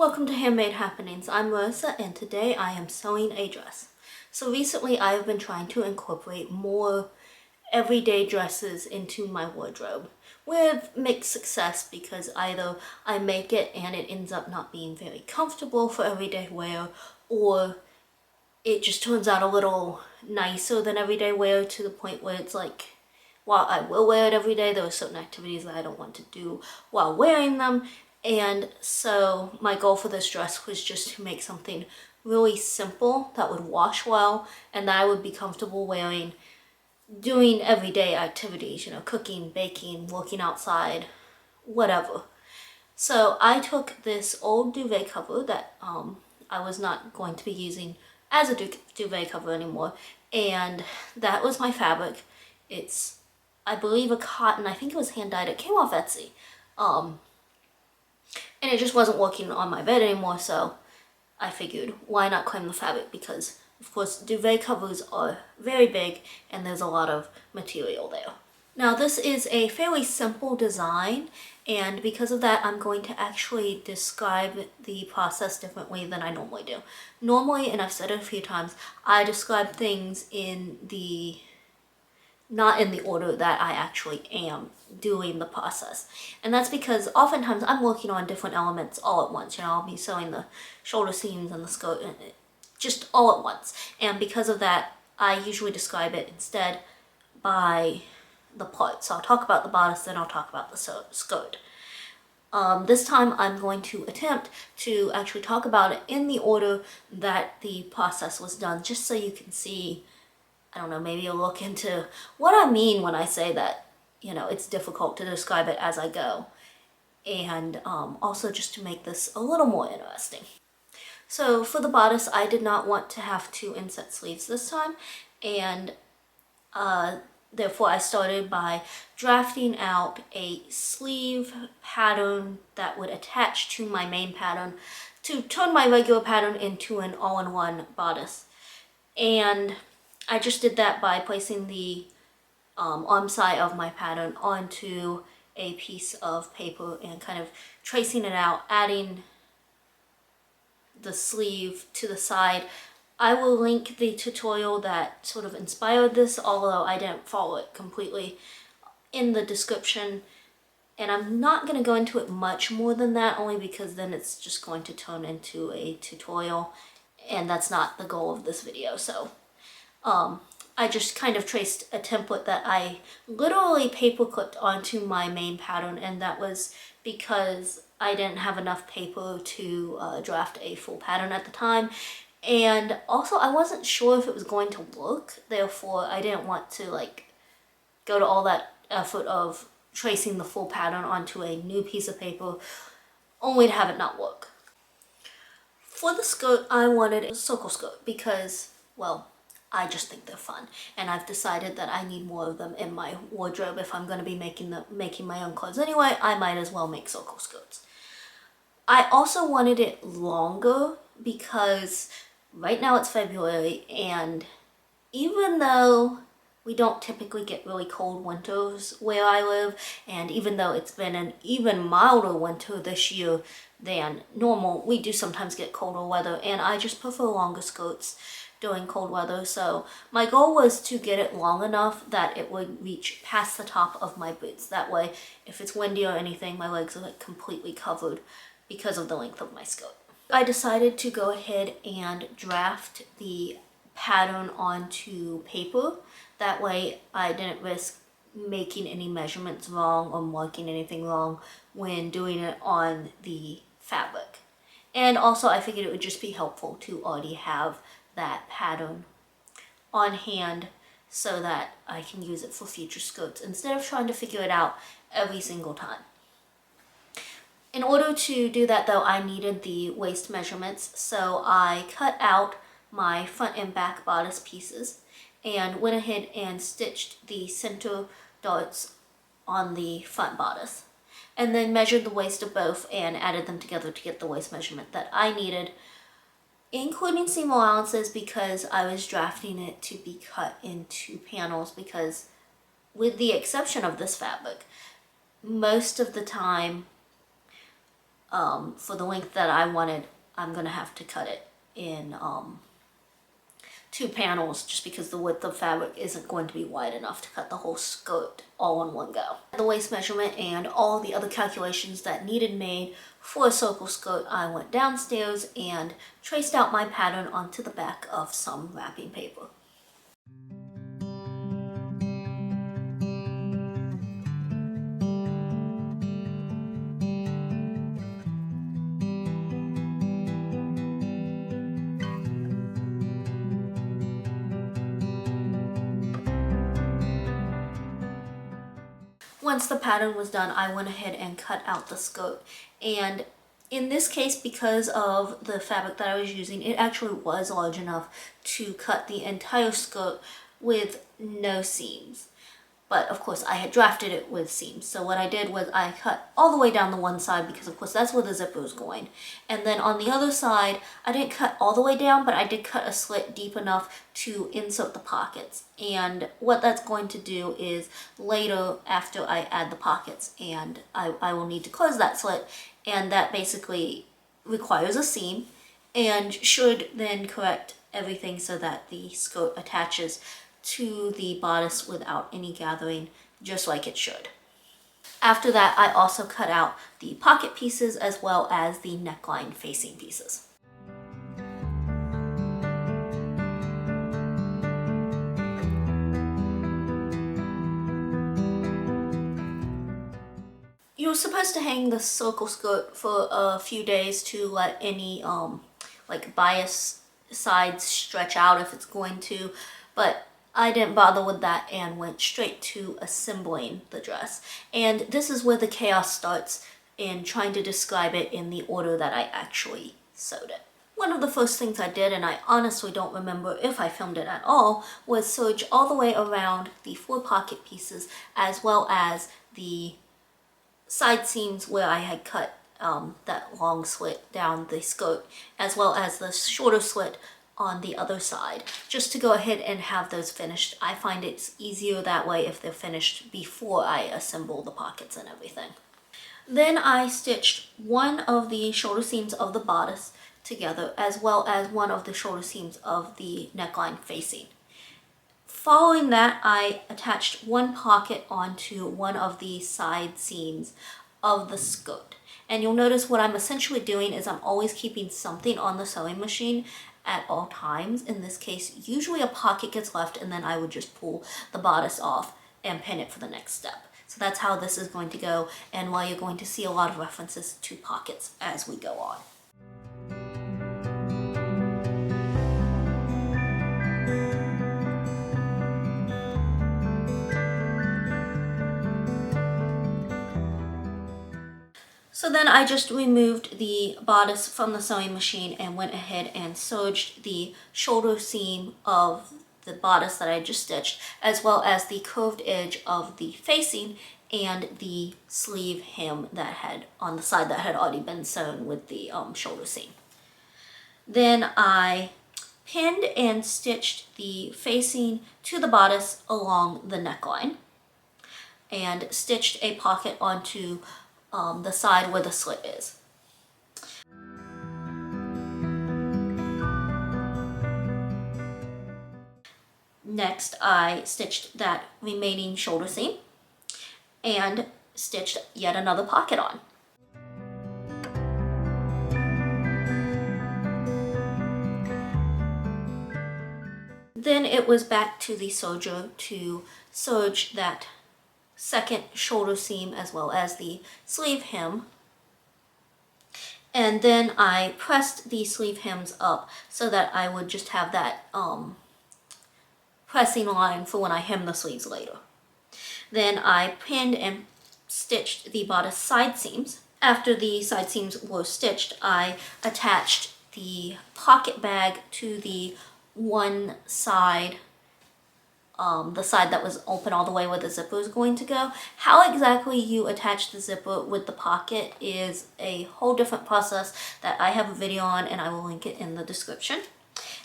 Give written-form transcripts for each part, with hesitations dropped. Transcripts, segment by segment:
Welcome to Handmade Happenings. I'm Marissa and today I am sewing a dress. So recently I have been trying to incorporate more everyday dresses into my wardrobe with mixed success because either I make it and it ends up not being very comfortable for everyday wear, or it just turns out a little nicer than everyday wear to the point where it's like, while I will wear it every day, there are certain activities that I don't want to do while wearing them. And so my goal for this dress was just to make something really simple that would wash well and that I would be comfortable wearing doing everyday activities, cooking, baking, working outside, whatever. So I took this old duvet cover that I was not going to be using as a duvet cover anymore, and that was my fabric. It's, I believe, a cotton. I think it was hand dyed. It came off Etsy. And it just wasn't working on my bed anymore, so I figured, why not claim the fabric? Because, of course, duvet covers are very big and there's a lot of material there. Now, this is a fairly simple design, and because of that, I'm going to actually describe the process differently than I normally do. Normally, and I've said it a few times, I describe things not in the order that I actually am doing the process. And that's because oftentimes I'm working on different elements all at once. I'll be sewing the shoulder seams and the skirt just all at once. And because of that, I usually describe it instead by the parts. So I'll talk about the bodice, then I'll talk about the skirt. This time I'm going to attempt to actually talk about it in the order that the process was done, just so you can see, I don't know, maybe a look into what I mean when I say that, it's difficult to describe it as I go. And also just to make this a little more interesting. So for the bodice, I did not want to have to inset sleeves this time. And therefore I started by drafting out a sleeve pattern that would attach to my main pattern to turn my regular pattern into an all-in-one bodice. And I just did that by placing the arm side of my pattern onto a piece of paper and kind of tracing it out, adding the sleeve to the side. I will link the tutorial that sort of inspired this, although I didn't follow it completely, in the description. And I'm not going to go into it much more than that, only because then it's just going to turn into a tutorial, and that's not the goal of this video. So I just kind of traced a template that I literally paper clipped onto my main pattern, and that was because I didn't have enough paper to draft a full pattern at the time. And also I wasn't sure if it was going to work, therefore I didn't want to go to all that effort of tracing the full pattern onto a new piece of paper only to have it not work. For the skirt, I wanted a circle skirt because, well, I just think they're fun, and I've decided that I need more of them in my wardrobe. If I'm going to be making my own clothes anyway, I might as well make circle skirts. I also wanted it longer because right now it's February, and even though we don't typically get really cold winters where I live, and even though it's been an even milder winter this year than normal, we do sometimes get colder weather, and I just prefer longer skirts during cold weather. So my goal was to get it long enough that it would reach past the top of my boots. That way, if it's windy or anything, my legs are completely covered because of the length of my skirt. I decided to go ahead and draft the pattern onto paper. That way I didn't risk making any measurements wrong or marking anything wrong when doing it on the fabric. And also I figured it would just be helpful to already have that pattern on hand so that I can use it for future skirts instead of trying to figure it out every single time. In order to do that though, I needed the waist measurements, so I cut out my front and back bodice pieces and went ahead and stitched the center darts on the front bodice, and then measured the waist of both and added them together to get the waist measurement that I needed, including seam allowances, because I was drafting it to be cut into panels, because with the exception of this fabric, most of the time for the length that I wanted, I'm gonna have to cut it in 2 panels just because the width of fabric isn't going to be wide enough to cut the whole skirt all in one go. The waist measurement and all the other calculations that needed made for a circle skirt, I went downstairs and traced out my pattern onto the back of some wrapping paper. Once the pattern was done, I went ahead and cut out the skirt. And in this case, because of the fabric that I was using, it actually was large enough to cut the entire skirt with no seams. But of course I had drafted it with seams. So what I did was I cut all the way down the one side because of course that's where the zipper is going. And then on the other side, I didn't cut all the way down, but I did cut a slit deep enough to insert the pockets. And what that's going to do is later after I add the pockets and I will need to close that slit, and that basically requires a seam and should then correct everything so that the skirt attaches to the bodice without any gathering, just like it should. After that, I also cut out the pocket pieces as well as the neckline facing pieces. You're supposed to hang the circle skirt for a few days to let any like bias sides stretch out if it's going to, but I didn't bother with that and went straight to assembling the dress. And this is where the chaos starts in trying to describe it in the order that I actually sewed it. One of the first things I did, and I honestly don't remember if I filmed it at all, was serge all the way around the 4 pocket pieces as well as the side seams where I had cut that long slit down the skirt, as well as the shorter slit on the other side, just to go ahead and have those finished. I find it's easier that way if they're finished before I assemble the pockets and everything. Then I stitched one of the shoulder seams of the bodice together, as well as one of the shoulder seams of the neckline facing. Following that, I attached one pocket onto one of the side seams of the skirt. And you'll notice what I'm essentially doing is I'm always keeping something on the sewing machine at all times. In this case, usually a pocket gets left and then I would just pull the bodice off and pin it for the next step. So that's how this is going to go, and why you're going to see a lot of references to pockets as we go on. So then I just removed the bodice from the sewing machine and went ahead and serged the shoulder seam of the bodice that I just stitched, as well as the curved edge of the facing and the sleeve hem that had on the side that had already been sewn with the shoulder seam. Then I pinned and stitched the facing to the bodice along the neckline and stitched a pocket onto the side where the slit is. Next, I stitched that remaining shoulder seam and stitched yet another pocket on. Then it was back to the serger to serge that second shoulder seam as well as the sleeve hem, and then I pressed the sleeve hems up so that I would just have that pressing line for when I hem the sleeves later. Then I pinned and stitched the bodice side seams. After the side seams were stitched, I attached the pocket bag to the one side, the side that was open all the way where the zipper is going to go. How exactly you attach the zipper with the pocket is a whole different process that I have a video on, and I will link it in the description.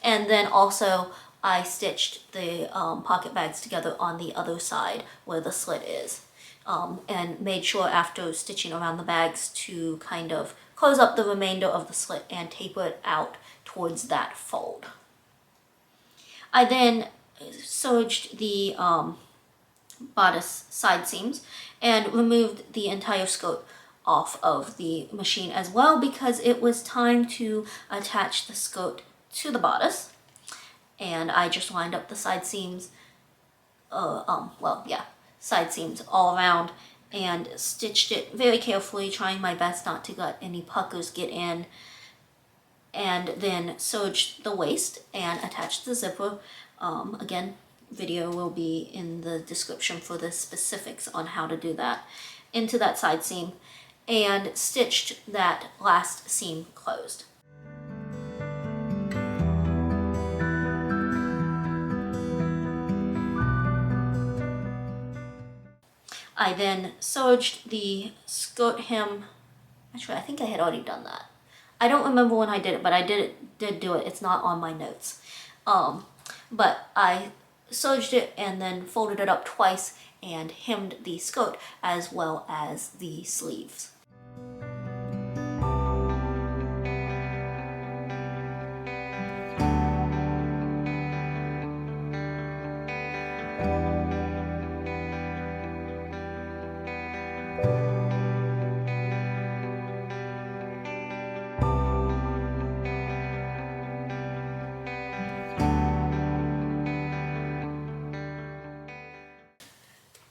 And then also I stitched the pocket bags together on the other side where the slit is, and made sure after stitching around the bags to kind of close up the remainder of the slit and taper it out towards that fold. I then serged the bodice side seams and removed the entire skirt off of the machine as well, because it was time to attach the skirt to the bodice. And I just lined up the side seams, side seams all around, and stitched it very carefully, trying my best not to let any puckers get in, and then serged the waist and attached the zipper. Again, video will be in the description for the specifics on how to do that, into that side seam, and stitched that last seam closed. I then serged the skirt hem. Actually, I think I had already done that. I don't remember when I did it, but I did do it. It's not on my notes. But I serged it and then folded it up twice and hemmed the skirt as well as the sleeves.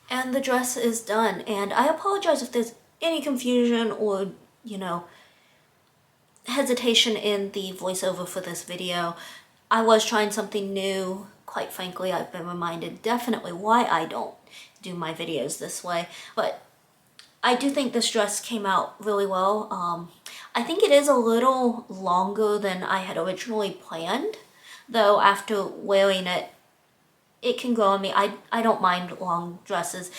And the dress is done, and I apologize if there's any confusion or, hesitation in the voiceover for this video. I was trying something new. Quite frankly, I've been reminded definitely why I don't do my videos this way, but I do think this dress came out really well. I think it is a little longer than I had originally planned, though after wearing it, it can grow on me. I don't mind long dresses.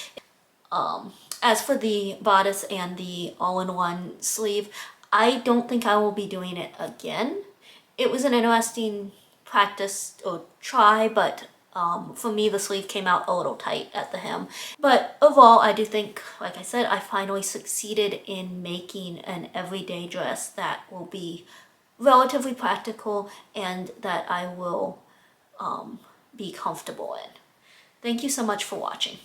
As for the bodice and the all-in-one sleeve, I don't think I will be doing it again. It was an interesting practice or try, but for me the sleeve came out a little tight at the hem. But overall, I do think, like I said, I finally succeeded in making an everyday dress that will be relatively practical and that I will be comfortable in. Thank you so much for watching.